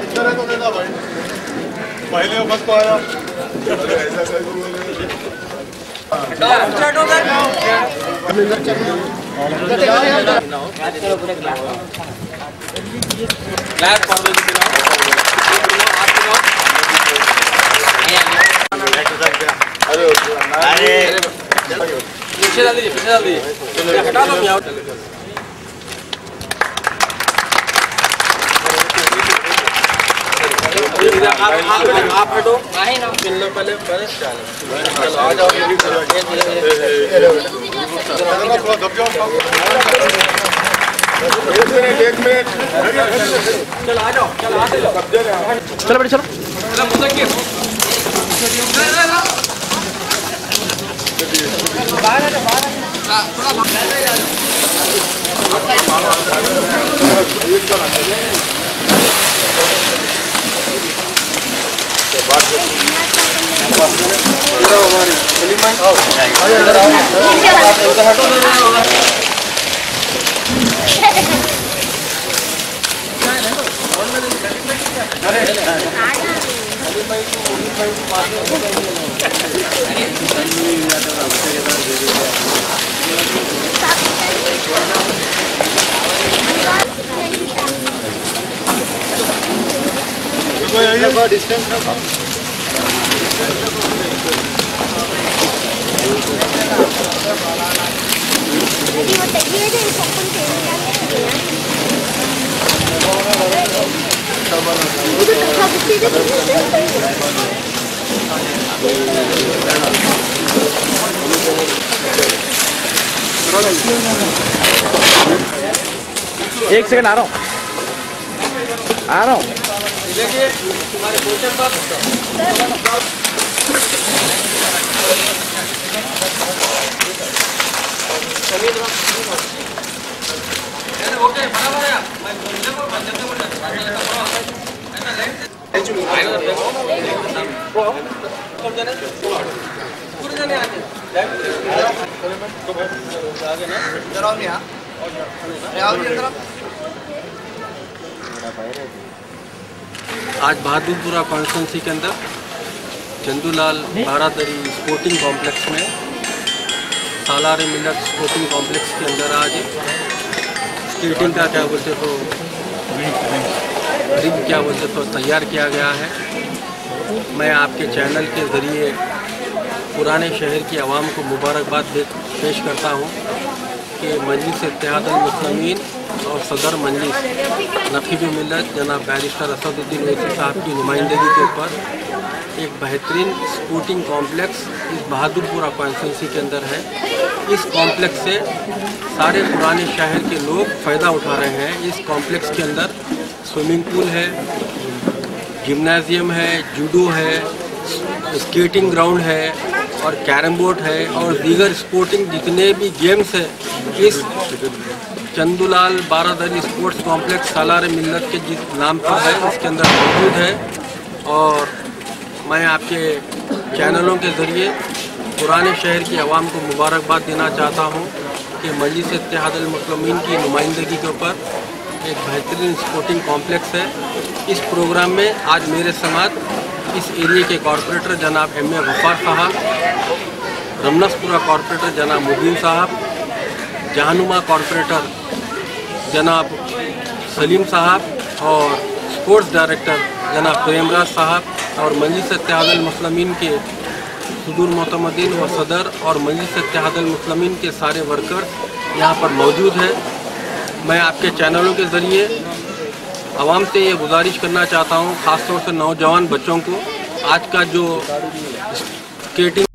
इधर तो देना भाई, पहले मत तो आया ऐसा अरे पीछे डाल दीजिए हटा दो आप हटो मिल लो पहले चलो आ जाओ चलो आ जाओ चलो बेटे चलो डिस्टेंस रखो एक सेकंड आ रहा हूँ देखिए तुम्हारे पोस्टर पर ओके बराबर है मैं आज बहादुरपुरा कॉन्स्टिट्यूंसी के अंदर चंदूलाल बारादरी स्पोर्टिंग कॉम्प्लेक्स में सालार मिलत स्पोर्टिंग कॉम्प्लेक्स के अंदर आज स्केटिंग का क्या बोलते तो रिग क्या बोलते तो तैयार किया गया है। मैं आपके चैनल के ज़रिए पुराने शहर की आवाम को मुबारकबाद पेश करता हूँ कि मजलिस इत्तेहादुल मुस्लिमीन और सदर मजलिस नकीब मिल्लत जनाब बैरिस्टर असदुद्दीन ओवैसी साहब की नुमाइंदगी के ऊपर एक बेहतरीन स्पोर्टिंग कॉम्प्लेक्स इस बहादुरपुरा कॉन्स्टिट्यूंसी के अंदर है। इस कॉम्प्लेक्स से सारे पुराने शहर के लोग फ़ायदा उठा रहे हैं। इस कॉम्प्लेक्स के अंदर स्विमिंग पूल है, जिम्नाजियम है, जूडो है, स्केटिंग ग्राउंड है और कैरम बोर्ड है और दीगर स्पोर्टिंग जितने भी गेम्स हैं इस चंदूलाल बारादरी स्पोर्ट्स कॉम्प्लेक्स सालार मिल्लत के जिस नाम पर है इसके अंदर मौजूद है। और मैं आपके चैनलों के ज़रिए पुराने शहर की आवाम को मुबारकबाद देना चाहता हूँ कि मजलिस इत्तेहादुल मुस्लिमीन की नुमाइंदगी के ऊपर एक बेहतरीन स्पोर्टिंग कॉम्प्लेक्स है। इस प्रोग्राम में आज मेरे साथ इस एरिया के कॉरपोरेटर जनाब M.A. गफ्फार साहब, रमनसपुरा कॉरपोरेटर जनाब मुबीन साहब, जहानुमा कॉरपोरेटर जनाब सलीम साहब और स्पोर्ट्स डायरेक्टर जनाब प्रेमराज साहब और मजलिस इत्तेहादुल मुस्लिमीन के सुदूर मोतमदीन व सदर और मजलिस इत्तेहादुल मुस्लिमीन के सारे वर्कर्स यहाँ पर मौजूद हैं। मैं आपके चैनलों के ज़रिए आवाम से ये गुजारिश करना चाहता हूँ, ख़ास तौर से नौजवान बच्चों को आज का जो स्केटिंग